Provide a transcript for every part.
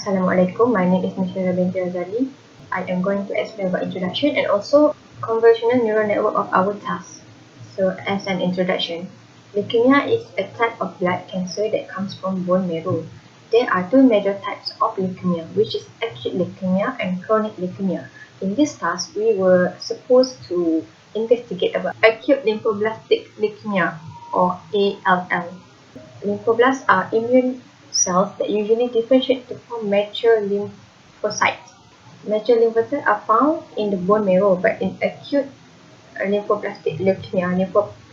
Assalamualaikum, my name is Syahirah binti Razali. I am going to explain about introduction and also convolutional neural network of our task. So as an introduction, leukemia is a type of blood cancer that comes from bone marrow. There are two major types of leukemia, which is acute leukemia and chronic leukemia. In this task, we were supposed to investigate about acute lymphoblastic leukemia or ALL. Lymphoblasts are immune cells that usually differentiate to form mature lymphocytes. Mature lymphocytes are found in the bone marrow, but in acute lymphoblastic leukemia,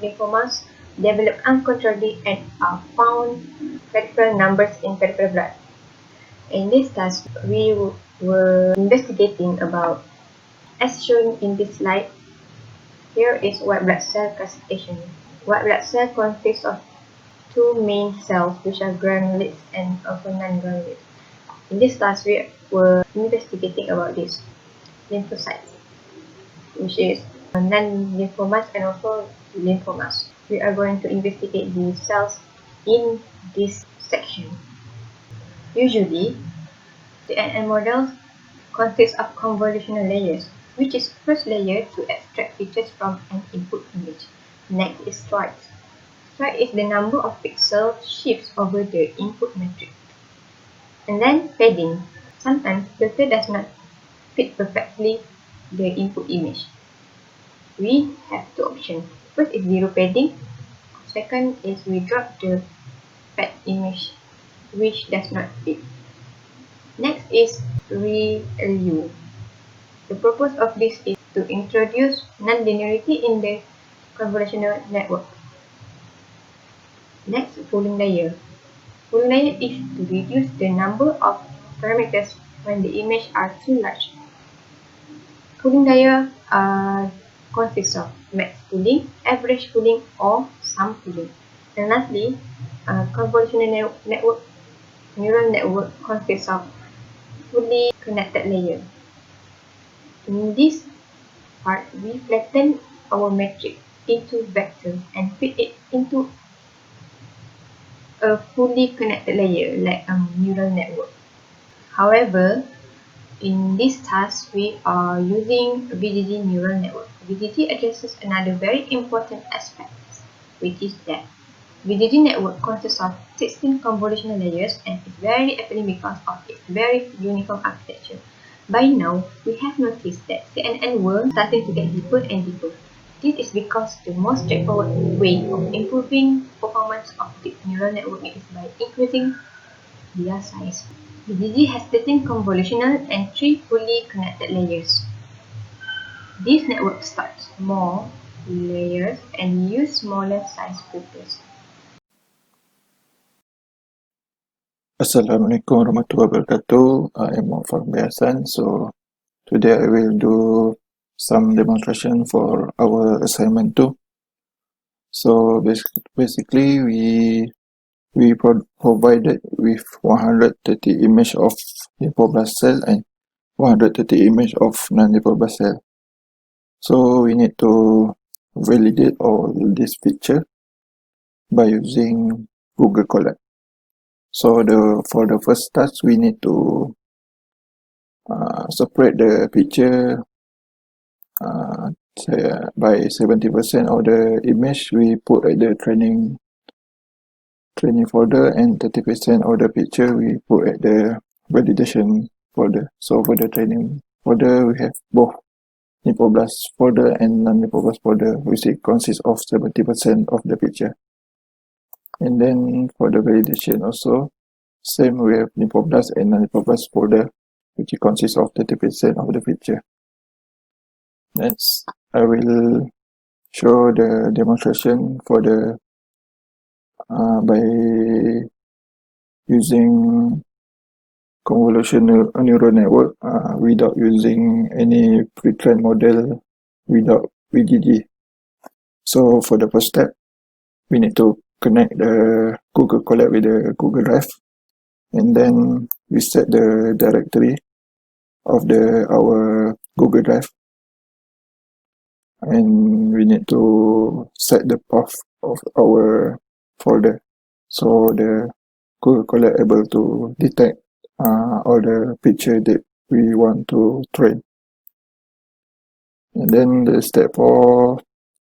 lymphomas develop uncontrollably and are found peripheral numbers in peripheral blood. In this task, we were investigating about, as shown in this slide, here is white blood cell classification. White blood cell consists of two main cells, which are granulates and also non-granulates. In this class, we were investigating about this lymphocytes, which is non-lymphomas and also lymphomas. We are going to investigate the cells in this section. Usually, the NN models consist of convolutional layers, which is first layer to extract features from an input image. Next is stripes. Stripe is the number of pixel shifts over the input matrix. And then padding. Sometimes filter does not fit perfectly the input image. We have two options. First is zero padding. Second is we drop the pad image which does not fit. Next is ReLU. The purpose of this is to introduce non-linearity in the convolutional network. Next, pooling layer. Pooling layer is to reduce the number of parameters when the images are too large. Pooling layer consists of max pooling, average pooling, or sum pooling. And lastly, convolutional neural network consists of fully connected layer. In this part, we flatten our matrix into vectors and fit it into a fully connected layer like a neural network. However, in this task, we are using VGG neural network. VGG addresses another very important aspect, which is that VGG network consists of 16 convolutional layers and is very appealing because of its very uniform architecture. By now, we have noticed that CNN were starting to get deeper and deeper. This is because the most straightforward way of improving performance of deep neural network is by increasing their size. VGG has 13 convolutional and 3 fully connected layers. This network starts more layers and use smaller size filters. Assalamualaikum warahmatullahi wabarakatuh. I am Farhan Hasan. So today I will do some demonstration for our assignment 2. So basically we provided with 130 image of lymphoblast cell and 130 image of non-lymphoblast cell. So we need to validate all this picture by using Google Colab. So for the first task, we need to separate the picture by 70% of the image we put at the training folder, and 30% of the picture we put at the validation folder. So for the training folder, we have both lymphoblast folder and non-lymphoblast folder, which consists of 70% of the picture. And then for the validation also, same, we have lymphoblast and non-lymphoblast folder, which consists of 30% of the picture. Next, I will show the demonstration for the by using convolutional neural network without using any pre-trained model without VGG. So for the first step, we need to connect the Google Colab with the Google Drive, and then we set the directory of our Google Drive, and we need to set the path of our folder so the Google Colab able to detect all the picture that we want to train. And then the step 4,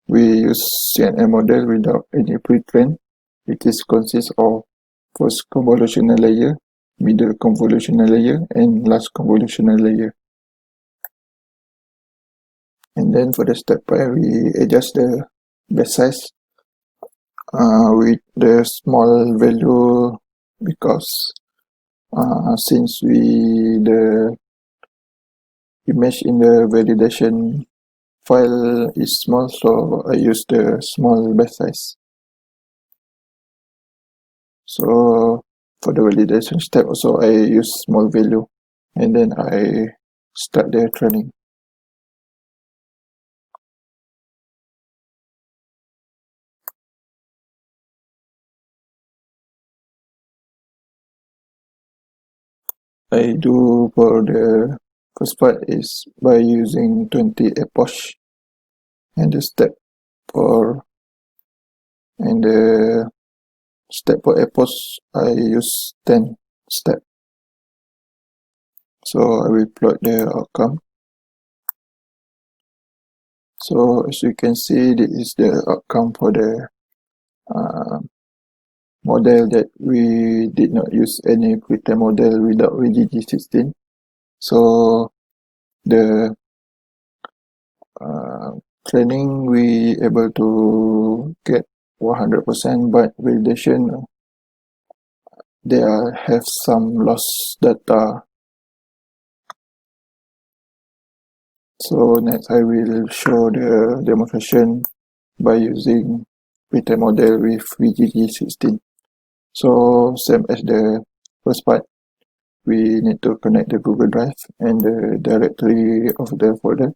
we use CNN model without any pre-train. It is consists of first convolutional layer, middle convolutional layer, and last convolutional layer. And then for the step 5, we adjust the base size with the small value because since the image in the validation file is small, so I use the small base size. So for the validation step also I use small value, and then I start the training. I do for the first part is by using 20 epoch, and the step for epoch I use 10 step. So I will plot the outcome. So as you can see, this is the outcome for the model that we did not use any pretrained model without VGG16. So the training we able to get 100%, but validation there have some lost data. So next I will show the demonstration by using pretrained model with VGG16. So same as the first part, we need to connect the Google Drive and the directory of the folder.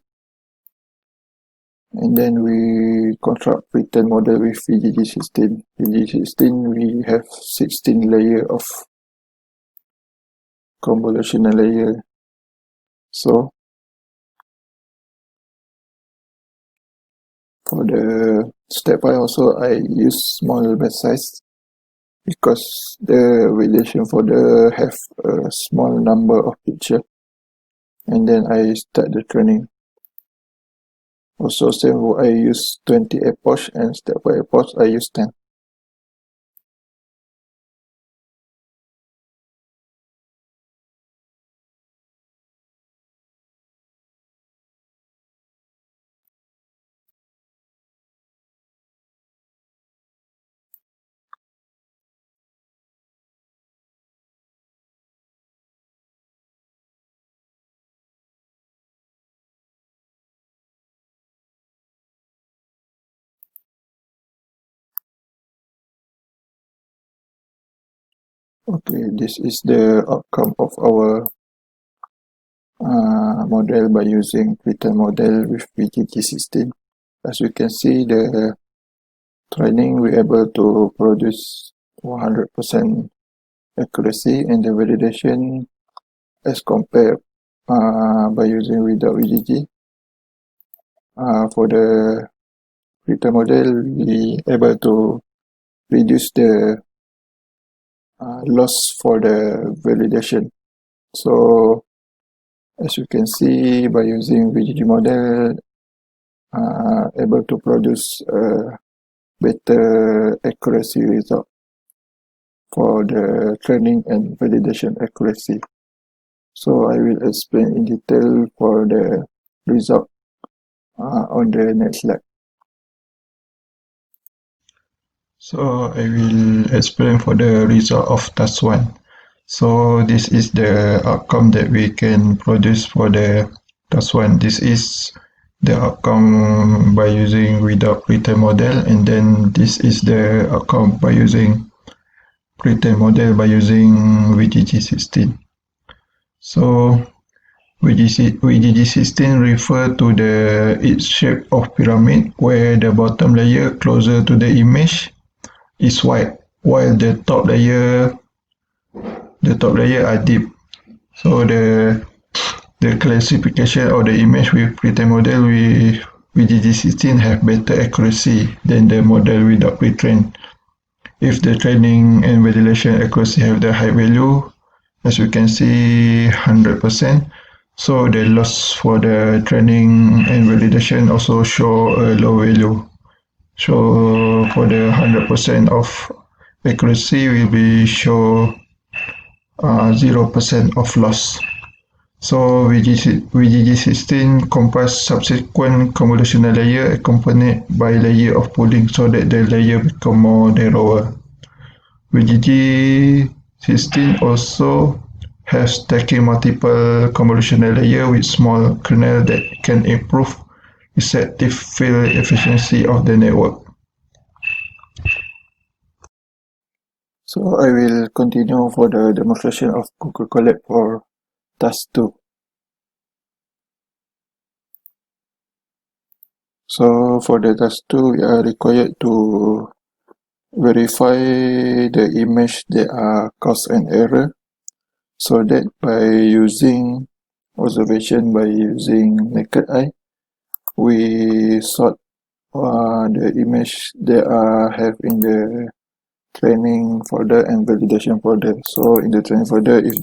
And then we construct pretrained model with VGG16. VGG16 we have 16 layer of convolutional layer. So for the step 5 also I use small batch size because the validation folder have a small number of picture. And then I start the training. Also same, I use 20 epoch, and step 5 epoch I use 10. Okay, this is the outcome of our model by using pretrained model with VGG16. As you can see, the training we able to produce 100% accuracy, and the validation as compared by using without VGG. For the pretrained model, we able to reduce the loss for the validation. So as you can see, by using VGG model, able to produce better accuracy result for the training and validation accuracy. So I will explain in detail for the result on the next slide. So I will explain for the result of task 1. So this is the outcome that we can produce for the task 1. This is the outcome by using without pretrained model, and then this is the outcome by using pretrained model by using VGG16. So VGG16 refer to the its shape of pyramid, where the bottom layer closer to the image is white, while the top layer are deep. So the classification of the image with pretrained model with VGG16 have better accuracy than the model without pretrained. If the training and validation accuracy have the high value, as we can see 100%. So the loss for the training and validation also show a low value. So for the 100% of accuracy will be show 0% of loss. So VGG16 comprise subsequent convolutional layer accompanied by layer of pooling so that the layer become more narrower. VGG16 also has stacking multiple convolutional layer with small kernel that can improve effective field efficiency of the network. So I will continue for the demonstration of Google Colab for task 2. So for the task 2, we are required to verify the image that are cause and error, so that by using observation, by using naked eye, we sort the image that have in the training folder and validation folder. So in the training folder, if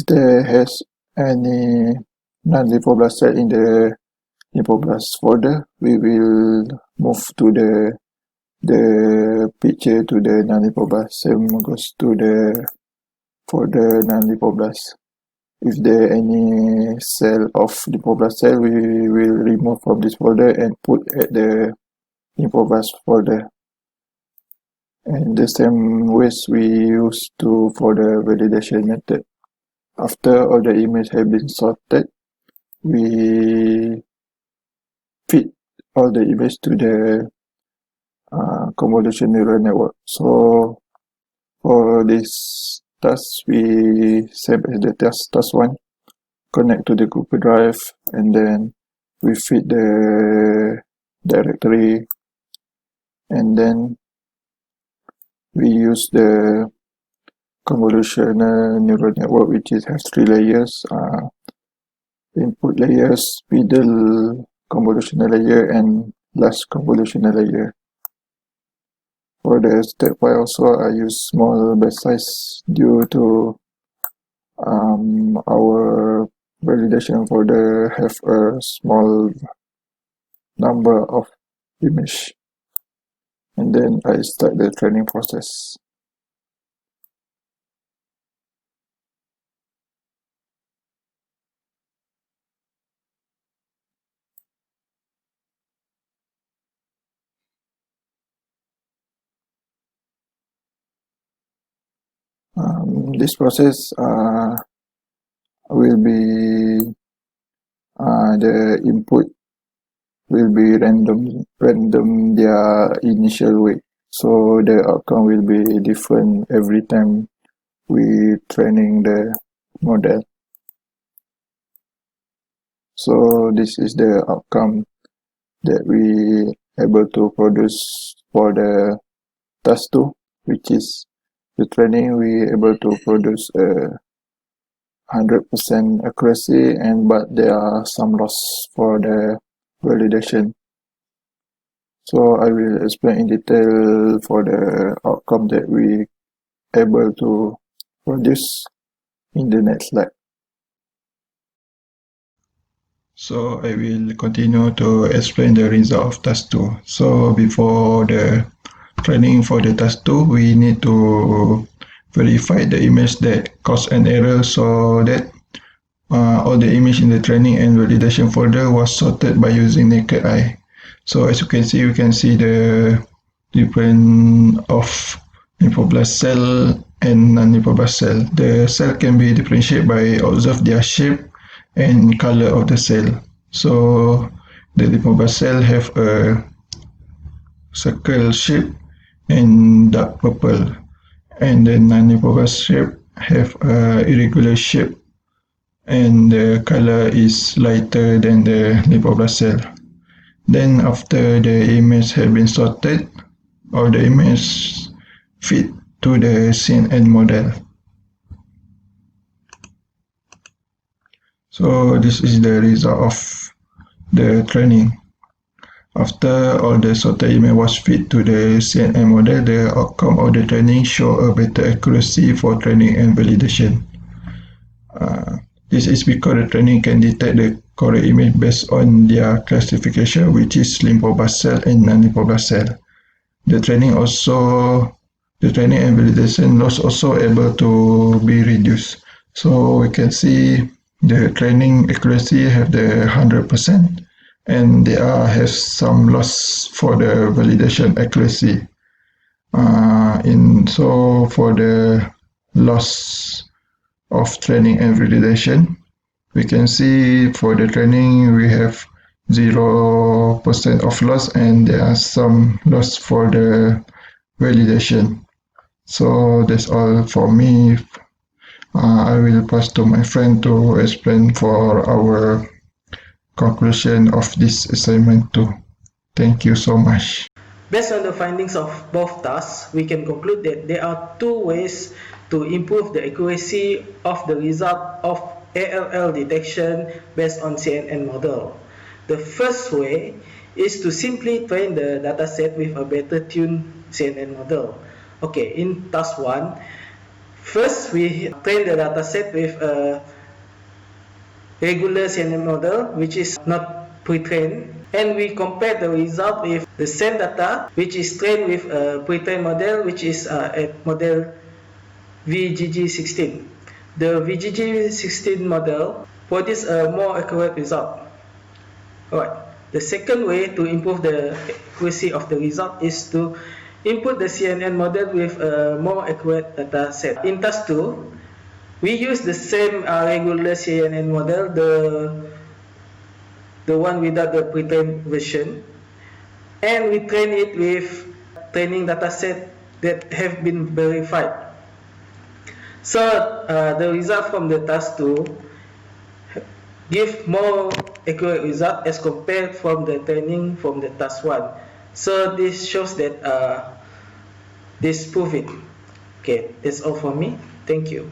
there has any non-lipoblasts cell in the lipoblasts folder, we will move to the picture to the non-lipoblasts. Same goes to the folder non-lipoblasts. If there any cell of lipoblast cell, we will remove from this folder and put at the lipoblast folder. And the same ways we use for the validation method. After all the images have been sorted, we feed all the images to the convolution neural network. So for this task, we save as the task 1, connect to the Google Drive, and then we feed the directory, and then we use the convolutional neural network, which has 3 layers: input layers, middle convolutional layer, and last convolutional layer. For the step 5 also, I use small batch size due to our validation folder have a small number of image. And then I start the training process. This process will be the input will be random their initial weight, so the outcome will be different every time we training the model. So this is the outcome that we able to produce for the task 2, which is the training. We able to produce 100% accuracy, but there are some loss for the validation. So I will explain in detail for the outcome that we able to produce in the next slide. So I will continue to explain the result of task 2. So before the training for the task 2, we need to verify the image that cause an error, so that all the image in the training and validation folder was sorted by using naked eye. So as you can see the different of lipoblast cell and non-lipoblast cell. The cell can be differentiated by observe their shape and color of the cell. So the lipoblast cell have a circle shape and dark purple, and the non-lipoblast shape have a irregular shape and the color is lighter than the lipoblast cell. Then after the image have been sorted, all the image fit to the scene and model. So this is the result of the training. After all the sorted email was fed to the CNN model, the outcome of the training show a better accuracy for training and validation. This is because the training can detect the correct image based on their classification, which is lymphoblast cell and non-lymphoblast cell. The training and validation loss also able to be reduced. So we can see the training accuracy have the 100%, and there have some loss for the validation accuracy. So for the loss of training and validation, we can see for the training we have 0% of loss, and there are some loss for the validation. So that's all for me. I will pass to my friend to explain for our conclusion of this assignment 2. Thank you so much. Based on the findings of both tasks, we can conclude that there are two ways to improve the accuracy of the result of ALL detection based on CNN model. The first way is to simply train the dataset with a better tuned CNN model. Okay, in task 1, first we train the dataset with a regular CNN model which is not pre-trained, and we compare the result with the same data which is trained with a pre-trained model which is at model VGG16. The VGG16 model produces a more accurate result. Alright. The second way to improve the accuracy of the result is to input the CNN model with a more accurate data set. In task 2, we use the same regular CNN model, the one without the pre-trained version, and we train it with training data set that have been verified. So the result from the task 2 give more accurate result as compared from the training from the task 1. So this shows that this prove it. Okay, that's all for me. Thank you.